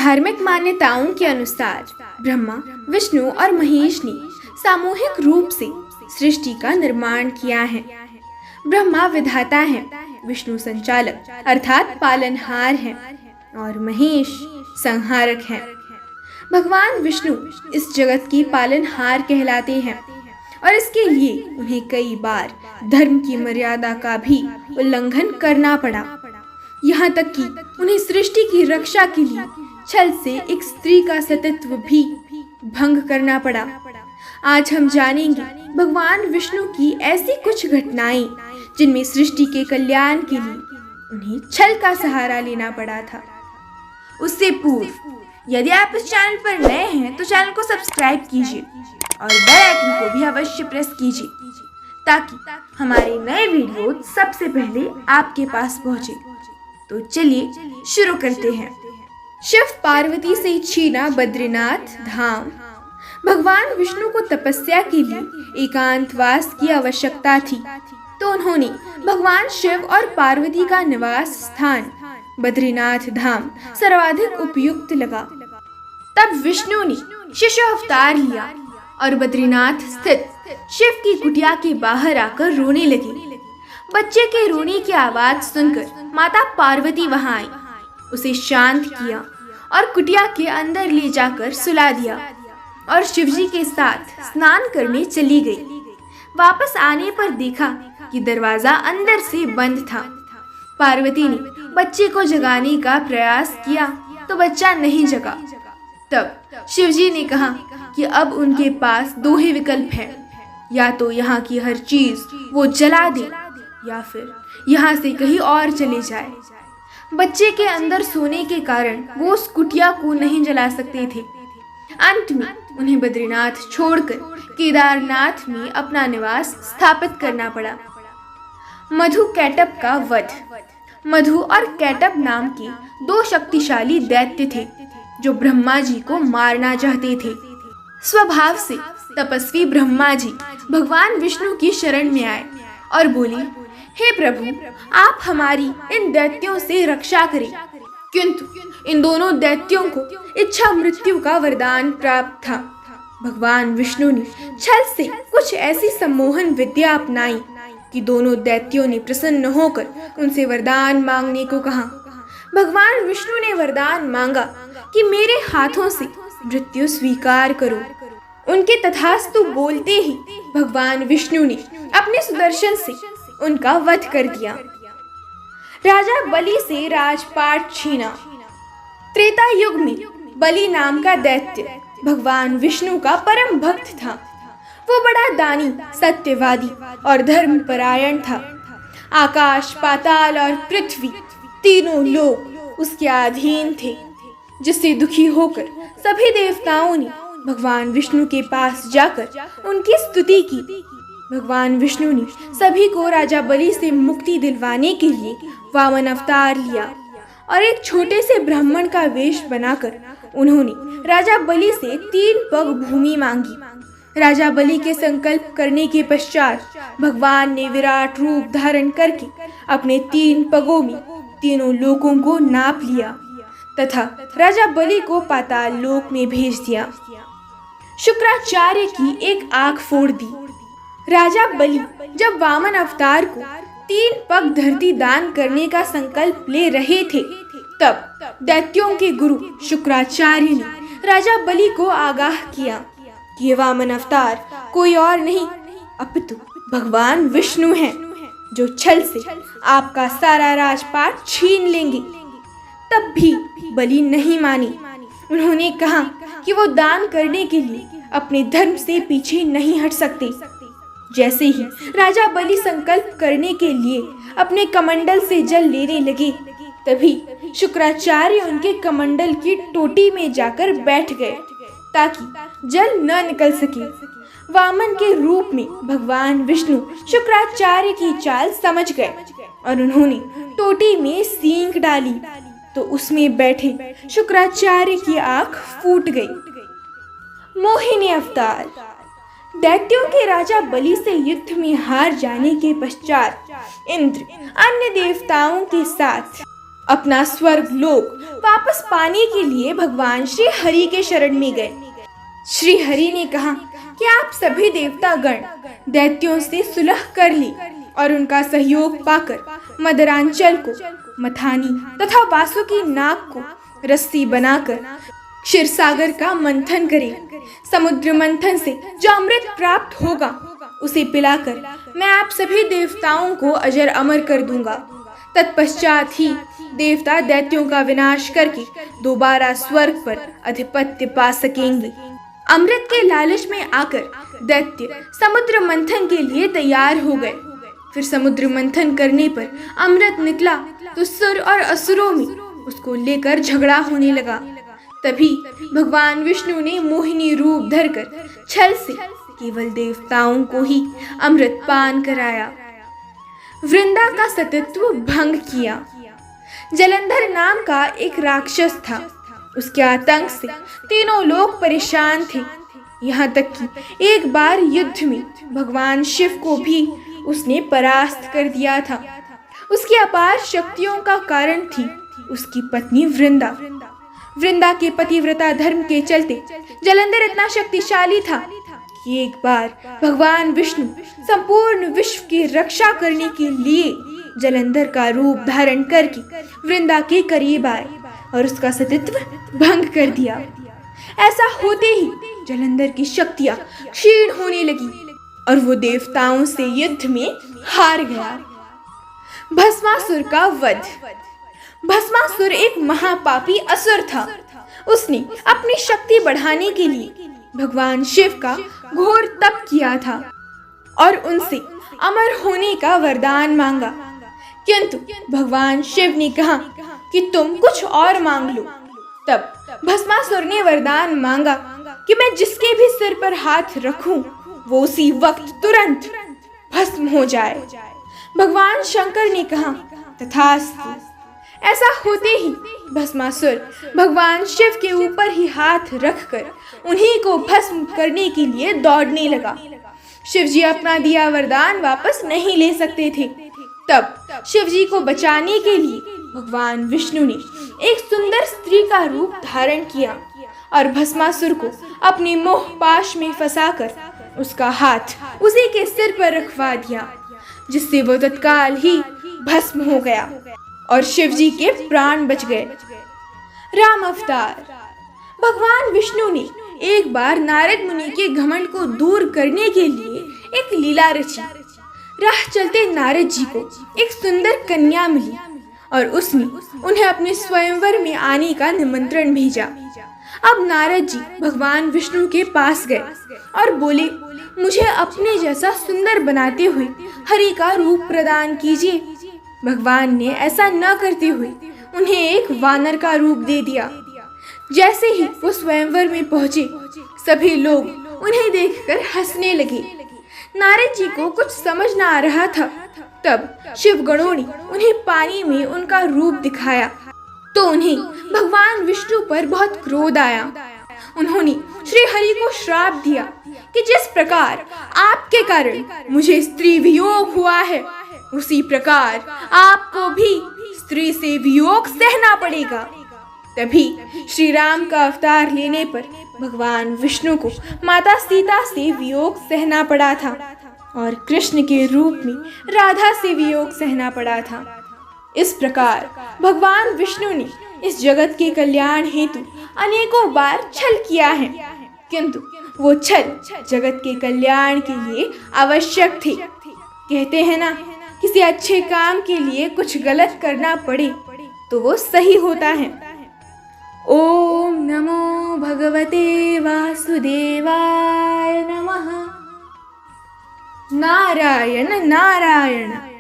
धार्मिक मान्यताओं के अनुसार ब्रह्मा, विष्णु और महेश ने सामूहिक रूप से सृष्टि का निर्माण किया है। ब्रह्मा विधाता हैं, विष्णु संचालक अर्थात पालनहार हैं और महेश संहारक हैं। भगवान विष्णु इस जगत की पालनहार कहलाते हैं और इसके लिए उन्हें कई बार धर्म की मर्यादा का भी उल्लंघन करना पड़ा। यहाँ तक कि उन्हें सृष्टि की रक्षा के लिए छल से एक स्त्री का सतीत्व भी भंग करना पड़ा। आज हम जानेंगे भगवान विष्णु की ऐसी कुछ घटनाएं जिनमें सृष्टि के कल्याण के लिए उन्हें छल का सहारा लेना पड़ा था। उससे पूर्व यदि आप इस चैनल पर नए हैं तो चैनल को सब्सक्राइब कीजिए और बेल आइकन को भी अवश्य प्रेस कीजिए ताकि हमारे नए वीडियो सबसे पहले आपके पास पहुंचे। तो चलिए शुरू करते हैं। शिव पार्वती से छीना बद्रीनाथ धाम। भगवान विष्णु को तपस्या के लिए एकांतवास की आवश्यकता थी, तो उन्होंने भगवान शिव और पार्वती का निवास स्थान बद्रीनाथ धाम सर्वाधिक उपयुक्त लगा। तब विष्णु ने शिशु अवतार लिया और बद्रीनाथ स्थित शिव की कुटिया के बाहर आकर रोने लगी। बच्चे के रोने की आवाज सुनकर माता पार्वती वहां आई, उसे शांत किया और कुटिया के अंदर ले जाकर सुला दिया और शिवजी के साथ स्नान करने चली गई। वापस आने पर देखा कि दरवाजा अंदर से बंद था। पार्वती ने बच्चे को जगाने का प्रयास किया तो बच्चा नहीं जगा। तब शिवजी ने कहा कि अब उनके पास दो ही विकल्प हैं, या तो यहाँ की हर चीज वो जला दे या फिर यहाँ से कहीं और चले जाए। बच्चे के अंदर सोने के कारण वो उस कुटिया को नहीं जला सकते थे। अंत में उन्हें बद्रीनाथ छोड़कर केदारनाथ में अपना निवास स्थापित करना पड़ा। मधु कैटब का वध। मधु और कैटब नाम के दो शक्तिशाली दैत्य थे जो ब्रह्मा जी को मारना चाहते थे। स्वभाव से तपस्वी ब्रह्मा जी भगवान विष्णु की शरण में आए और बोले, हे प्रभु, आप हमारी इन दैत्यों से रक्षा करें। किंतु इन दोनों दैत्यों को इच्छा मृत्यु का वरदान प्राप्त था। भगवान विष्णु ने छल से कुछ ऐसी सम्मोहन विद्या अपनाई कि दोनों दैत्यों ने प्रसन्न होकर उनसे वरदान मांगने को कहा। भगवान विष्णु ने वरदान मांगा कि मेरे हाथों से मृत्यु स्वीकार करो। उनके तथास्तु बोलते ही भगवान विष्णु ने अपने सुदर्शन से उनका वध कर दिया। राजा बलि से राजपाट छीना। त्रेता युग में बलि नाम का दैत्य भगवान विष्णु का परम भक्त था। वो बड़ा दानी, सत्यवादी और धर्मपरायण था। आकाश, पाताल और पृथ्वी तीनों लोग उसके अधीन थे, जिससे दुखी होकर सभी देवताओं ने भगवान विष्णु के पास जाकर उनकी स्तुति की। भगवान विष्णु ने सभी को राजा बलि से मुक्ति दिलवाने के लिए वामन अवतार लिया और एक छोटे से ब्राह्मण का वेश बनाकर उन्होंने राजा बलि से 3 पग भूमि मांगी। राजा बलि के संकल्प करने के पश्चात भगवान ने विराट रूप धारण करके अपने 3 पगों में तीनों लोकों को नाप लिया तथा राजा बलि को पाताल लोक में भेज दिया। शुक्राचार्य की एक आंख फोड़ दी। राजा बलि जब वामन अवतार को 3 पग धरती दान करने का संकल्प ले रहे थे, तब दैत्यों के गुरु शुक्राचार्य ने राजा बलि को आगाह किया कि ये वामन अवतार कोई और नहीं अपितु भगवान विष्णु हैं, जो छल से आपका सारा राजपाट छीन लेंगे। तब भी बलि नहीं मानी। उन्होंने कहा कि वो दान करने के लिए अपने धर्म से पीछे नहीं हट सकते। जैसे ही राजा बलि संकल्प करने के लिए अपने कमंडल से जल लेने लगे, तभी शुक्राचार्य उनके कमंडल की टोटी में जाकर बैठ गए ताकि जल न निकल सके। वामन के रूप में भगवान विष्णु शुक्राचार्य की चाल समझ गए और उन्होंने टोटी में सींग डाली तो उसमें बैठे शुक्राचार्य की आंख फूट गई। मोहिनी अवतार। दैत्यों के राजा बलि से युद्ध में हार जाने के पश्चात इंद्र अन्य देवताओं के साथ अपना स्वर्ग लोक वापस पाने के लिए भगवान श्री हरि के शरण में गए। श्री हरि ने कहा कि आप सभी देवता गण दैत्यों से सुलह कर ली और उनका सहयोग पाकर मदरांचल को, मथानी तथा वासुकी नाग को रस्सी बनाकर क्षीरसागर का मंथन करें। समुद्र मंथन से जो अमृत प्राप्त होगा उसे पिलाकर मैं आप सभी देवताओं को अजर अमर कर दूंगा। तत्पश्चात ही देवता दैत्यों का विनाश करके दोबारा स्वर्ग पर आधिपत्य पा सकेंगे। अमृत के लालच में आकर दैत्य समुद्र मंथन के लिए तैयार हो गए। फिर समुद्र मंथन करने पर अमृत निकला तो सुर और असुरों में उसको लेकर झगड़ा होने लगा। तभी भगवान विष्णु ने मोहिनी रूप धरकर छल से केवल देवताओं को ही अमृत पान कराया। वृंदा का सतीत्व भंग किया। जलंधर नाम का एक राक्षस था। उसके आतंक से तीनों लोग परेशान थे। यहाँ तक कि एक बार युद्ध में भगवान शिव को भी उसने परास्त कर दिया था। उसकी अपार शक्तियों का कारण थी उसकी पत्नी वृंदा। वृंदा के पतिव्रता धर्म के चलते जलंधर इतना शक्तिशाली था कि एक बार भगवान विष्णु संपूर्ण विश्व की रक्षा करने के लिए जलंधर का रूप धारण करके वृंदा के करीब आए और उसका सतीत्व भंग कर दिया। ऐसा होते ही जलंधर की शक्तियां क्षीण होने लगी और वो देवताओं से युद्ध में हार गया। भस्मासुर का वध। भस्मासुर एक महापापी असुर था। उसने अपनी शक्ति बढ़ाने के लिए भगवान शिव का घोर तप किया था और उनसे अमर होने का वरदान मांगा। किंतु भगवान शिव ने कहा कि तुम कुछ और मांग लो। तब भस्मासुर ने वरदान मांगा कि मैं जिसके भी सिर पर हाथ रखूं वो उसी वक्त तुरंत भस्म हो जाए। भगवान शंकर ने कहा तथास्तु। ऐसा होते ही भस्मासुर भगवान शिव के ऊपर ही हाथ रखकर उन्हीं को भस्म करने के लिए दौड़ने लगा। शिवजी अपना दिया वरदान वापस नहीं ले सकते थे। तब शिवजी को बचाने के लिए भगवान विष्णु ने एक सुंदर स्त्री का रूप धारण किया और भस्मासुर को अपने मोह पाश में फंसाकर उसका हाथ उसी के सिर पर रखवा दिया, जिससे वो तत्काल ही भस्म हो गया और शिवजी के प्राण बच गए। राम अवतार। भगवान विष्णु ने एक बार नारद मुनि के घमंड को दूर करने के लिए एक लीला रची। राह चलते नारद जी को एक सुंदर कन्या मिली और उसने उन्हें अपने स्वयंवर में आने का निमंत्रण भेजा। अब नारद जी भगवान विष्णु के पास गए और बोले, मुझे अपने जैसा सुंदर बनाते हुए हरि का रूप प्रदान कीजिए। भगवान ने ऐसा न करते हुए उन्हें एक वानर का रूप दे दिया। जैसे ही वो स्वयंवर में पहुंचे सभी लोग उन्हें देखकर हंसने लगे। नारद जी को कुछ समझ न आ रहा था। तब शिव गणों ने उन्हें पानी में उनका रूप दिखाया तो उन्हें भगवान विष्णु पर बहुत क्रोध आया। उन्होंने श्री हरि को श्राप दिया कि जिस प्रकार आपके कारण मुझे स्त्री वियोग हुआ है उसी प्रकार आपको भी स्त्री से वियोग सहना पड़ेगा। तभी श्री राम का अवतार लेने पर भगवान विष्णु को माता सीता से वियोग सहना पड़ा था और कृष्ण के रूप में राधा से वियोग सहना पड़ा था। इस प्रकार भगवान विष्णु ने इस जगत के कल्याण हेतु अनेकों बार छल किया है, किंतु वो छल जगत के कल्याण के लिए आवश्यक थे। कहते हैं ना, किसी अच्छे काम के लिए कुछ गलत करना पड़े तो वो सही होता है। ओम नमो भगवते वासुदेवाय नमः। नारायण नारायण।